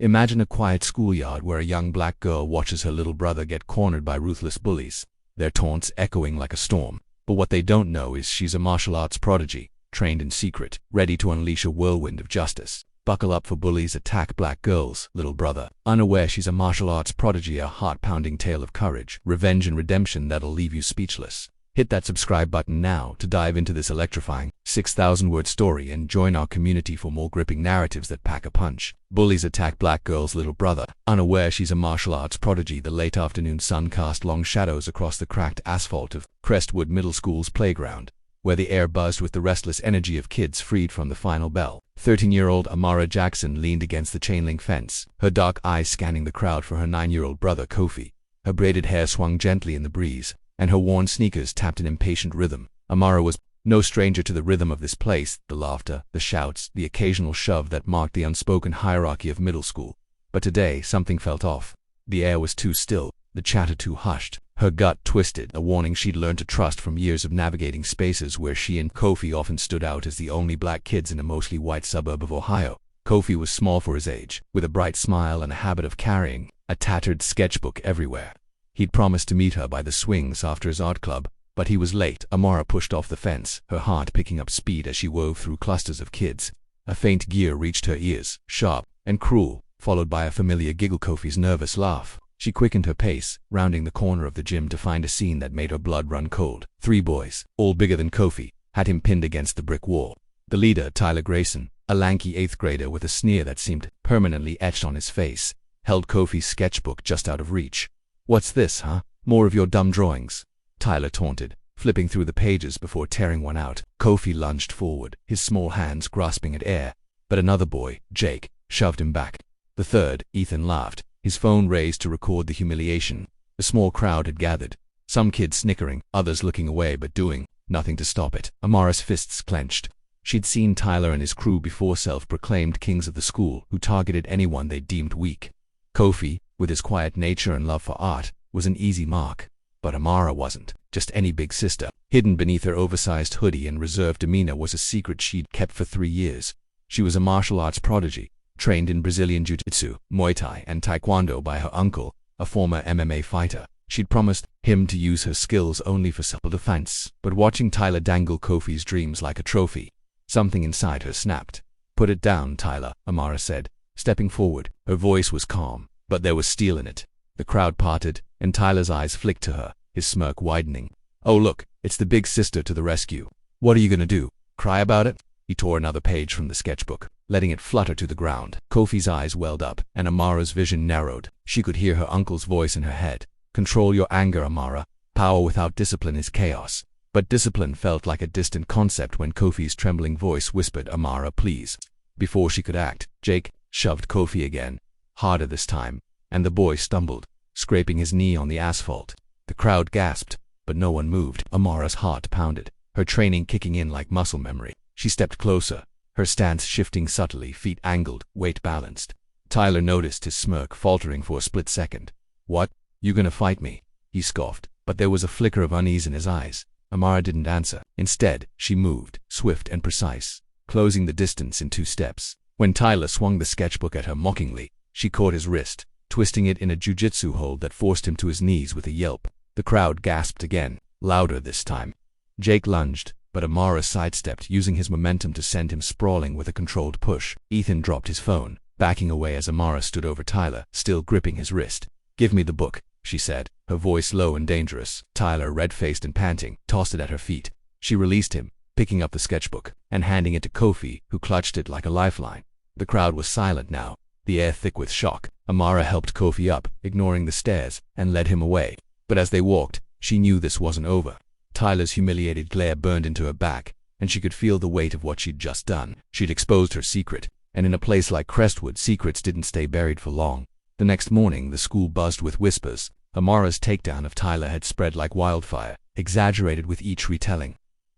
Imagine a quiet schoolyard where a young black girl watches her little brother get cornered by ruthless bullies, their taunts echoing like a storm. But what they don't know is she's a martial arts prodigy, trained in secret, ready to unleash a whirlwind of justice. Buckle up for Bullies Attack Black Girls, Little Brother. Unaware she's a martial arts prodigy, a heart-pounding tale of courage, revenge and redemption that'll leave you speechless. Hit that subscribe button now to dive into this electrifying 6,000-word story and join our community for more gripping narratives that pack a punch. Bullies Attack Black Girl's Little Brother. Unaware she's a martial arts prodigy, the late afternoon sun cast long shadows across the cracked asphalt of Crestwood Middle School's playground, where the air buzzed with the restless energy of kids freed from the final bell. 13-year-old Amara Jackson leaned against the chain-link fence, her dark eyes scanning the crowd for her 9-year-old brother Kofi. Her braided hair swung gently in the breeze, and her worn sneakers tapped an impatient rhythm. Amara was no stranger to the rhythm of this place, the laughter, the shouts, the occasional shove that marked the unspoken hierarchy of middle school. But today, something felt off. The air was too still, the chatter too hushed. Her gut twisted, a warning she'd learned to trust from years of navigating spaces where she and Kofi often stood out as the only black kids in a mostly white suburb of Ohio. Kofi was small for his age, with a bright smile and a habit of carrying a tattered sketchbook everywhere. He'd promised to meet her by the swings after his art club, but he was late. Amara pushed off the fence, her heart picking up speed as she wove through clusters of kids. A faint gear reached her ears, sharp and cruel, followed by a familiar giggle. Kofi's nervous laugh. She quickened her pace, rounding the corner of the gym to find a scene that made her blood run cold. 3 boys, all bigger than Kofi, had him pinned against the brick wall. The leader, Tyler Grayson, a lanky 8th grader with a sneer that seemed permanently etched on his face, held Kofi's sketchbook just out of reach. "What's this, huh? More of your dumb drawings?" Tyler taunted, flipping through the pages before tearing one out. Kofi lunged forward, his small hands grasping at air, but another boy, Jake, shoved him back. The third, Ethan, laughed, his phone raised to record the humiliation. A small crowd had gathered, some kids snickering, others looking away but doing nothing to stop it. Amara's fists clenched. She'd seen Tyler and his crew before, self-proclaimed kings of the school who targeted anyone they deemed weak. Kofi, with his quiet nature and love for art, was an easy mark. But Amara wasn't just any big sister. Hidden beneath her oversized hoodie and reserved demeanor was a secret she'd kept for 3 years. She was a martial arts prodigy, trained in Brazilian Jiu-Jitsu, Muay Thai, and Taekwondo by her uncle, a former MMA fighter. She'd promised him to use her skills only for self-defense. But watching Tyler dangle Kofi's dreams like a trophy, something inside her snapped. "Put it down, Tyler," Amara said, stepping forward. Her voice was calm, but there was steel in it. The crowd parted, and Tyler's eyes flicked to her, his smirk widening. "Oh look, it's the big sister to the rescue. What are you gonna do? Cry about it?" He tore another page from the sketchbook, letting it flutter to the ground. Kofi's eyes welled up, and Amara's vision narrowed. She could hear her uncle's voice in her head. "Control your anger, Amara. Power without discipline is chaos." But discipline felt like a distant concept when Kofi's trembling voice whispered, "Amara, please." Before she could act, Jake shoved Kofi again, harder this time, and the boy stumbled, scraping his knee on the asphalt. The crowd gasped, but no one moved. Amara's heart pounded, her training kicking in like muscle memory. She stepped closer, her stance shifting subtly, feet angled, weight balanced. Tyler noticed his smirk faltering for a split second. "What? You gonna fight me?" he scoffed, but there was a flicker of unease in his eyes. Amara didn't answer. Instead, she moved, swift and precise, closing the distance in 2 steps. When Tyler swung the sketchbook at her mockingly, she caught his wrist, twisting it in a jiu-jitsu hold that forced him to his knees with a yelp. The crowd gasped again, louder this time. Jake lunged, but Amara sidestepped, using his momentum to send him sprawling with a controlled push. Ethan dropped his phone, backing away as Amara stood over Tyler, still gripping his wrist. "Give me the book," she said, her voice low and dangerous. Tyler, red-faced and panting, tossed it at her feet. She released him, picking up the sketchbook and handing it to Kofi, who clutched it like a lifeline. The crowd was silent now, the air thick with shock. Amara helped Kofi up, ignoring the stares, and led him away. But as they walked, she knew this wasn't over. Tyler's humiliated glare burned into her back, and she could feel the weight of what she'd just done. She'd exposed her secret, and in a place like Crestwood, secrets didn't stay buried for long. The next morning, the school buzzed with whispers. Amara's takedown of Tyler had spread like wildfire, exaggerated with each retelling.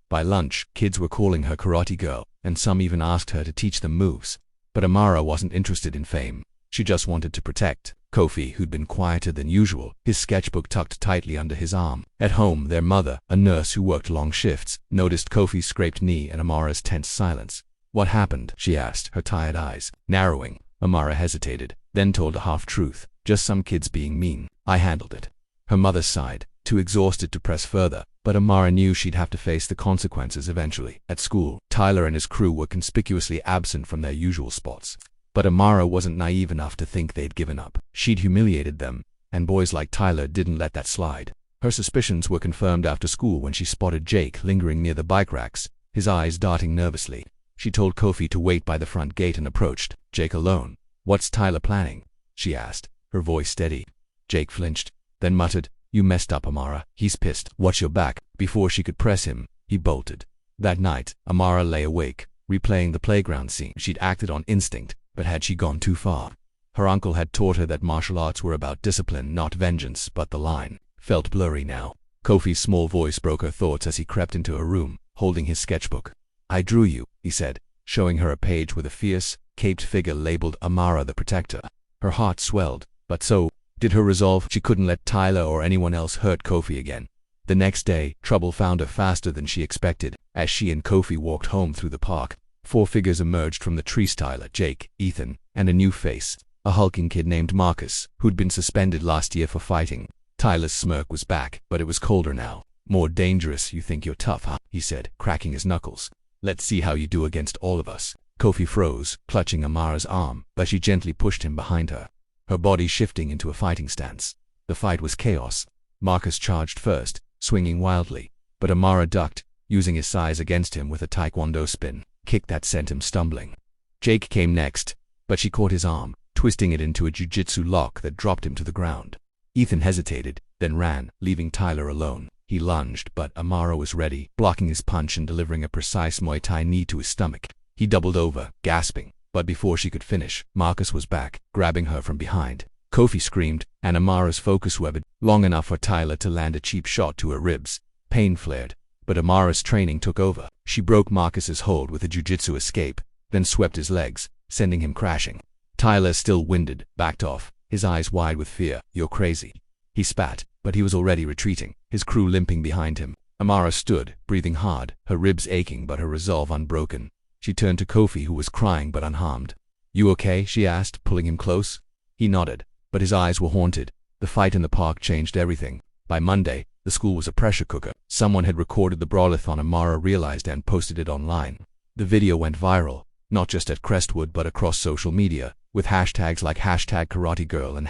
By lunch, kids were calling her Karate Girl, and some even asked her to teach them moves. But Amara wasn't interested in fame. She just wanted to protect Kofi, who'd been quieter than usual, his sketchbook tucked tightly under his arm. At home, their mother, a nurse who worked long shifts, noticed Kofi's scraped knee and Amara's tense silence. "What happened?" she asked, her tired eyes narrowing. Amara hesitated, then told a half-truth. Just some kids being mean. I handled it. Her mother sighed, too exhausted to press further, but Amara knew she'd have to face the consequences eventually. At school, Tyler and his crew were conspicuously absent from their usual spots. But Amara wasn't naive enough to think they'd given up. She'd humiliated them, and boys like Tyler didn't let that slide. Her suspicions were confirmed after school when she spotted Jake lingering near the bike racks, his eyes darting nervously. She told Kofi to wait by the front gate and approached Jake alone. "What's Tyler planning?" she asked, her voice steady. Jake flinched, then muttered, "You messed up, Amara. He's pissed. Watch your back." Before she could press him, he bolted. That night, Amara lay awake, replaying the playground scene. She'd acted on instinct, but had she gone too far? Her uncle had taught her that martial arts were about discipline, not vengeance, but the line felt blurry now. Kofi's small voice broke her thoughts as he crept into her room, holding his sketchbook. "I drew you," he said, showing her a page with a fierce, caped figure labeled Amara the Protector. Her heart swelled, but so did her resolve. She couldn't let Tyler or anyone else hurt Kofi again. The next day, trouble found her faster than she expected. As she and Kofi walked home through the park, 4 figures emerged from the trees: Tyler, Jake, Ethan, and a new face, a hulking kid named Marcus, who'd been suspended last year for fighting. Tyler's smirk was back, but it was colder now. "More dangerous. You think you're tough, huh?" he said, cracking his knuckles. "Let's see how you do against all of us." Kofi froze, clutching Amara's arm, but she gently pushed him behind her, her body shifting into a fighting stance. The fight was chaos. Marcus charged first, swinging wildly, but Amara ducked, using his size against him with a taekwondo spin kick that sent him stumbling. Jake came next, but she caught his arm, twisting it into a jiu-jitsu lock that dropped him to the ground. Ethan hesitated, then ran, leaving Tyler alone. He lunged, but Amara was ready, blocking his punch and delivering a precise Muay Thai knee to his stomach. He doubled over, gasping, but before she could finish, Marcus was back, grabbing her from behind. Kofi screamed, and Amara's focus wavered long enough for Tyler to land a cheap shot to her ribs. Pain flared, but Amara's training took over. She broke Marcus's hold with a jiu-jitsu escape, then swept his legs, sending him crashing. Tyler, still winded, backed off, his eyes wide with fear. "You're crazy." He spat, but he was already retreating, his crew limping behind him. Amara stood, breathing hard, her ribs aching but her resolve unbroken. She turned to Kofi, who was crying but unharmed. "You okay?" she asked, pulling him close. He nodded, but his eyes were haunted. The fight in the park changed everything. By Monday, the school was a pressure cooker. Someone had recorded the brawlathon, Amara realized, and posted it online. The video went viral, not just at Crestwood but across social media, with hashtags like #KarateGirl and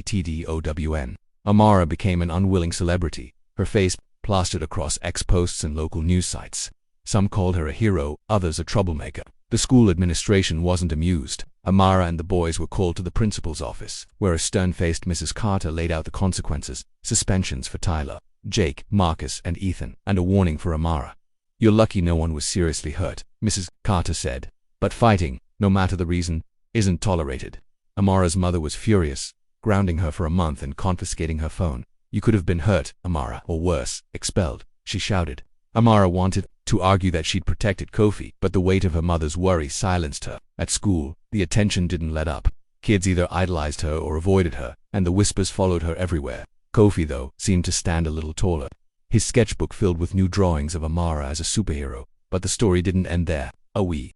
#BeatDown. Amara became an unwilling celebrity, her face plastered across X posts and local news sites. Some called her a hero, others a troublemaker. The school administration wasn't amused. Amara and the boys were called to the principal's office, where a stern-faced Mrs. Carter laid out the consequences: suspensions for Tyler, Jake, Marcus, and Ethan, and a warning for Amara. "You're lucky no one was seriously hurt," Mrs. Carter said. "But fighting, no matter the reason, isn't tolerated." Amara's mother was furious, grounding her for a month and confiscating her phone. "You could have been hurt, Amara, or worse, expelled," she shouted. Amara wanted to argue that she'd protected Kofi, but the weight of her mother's worry silenced her. At school, the attention didn't let up. Kids either idolized her or avoided her, and the whispers followed her everywhere. Kofi, though, seemed to stand a little taller, his sketchbook filled with new drawings of Amara as a superhero. But the story didn't end there. A wee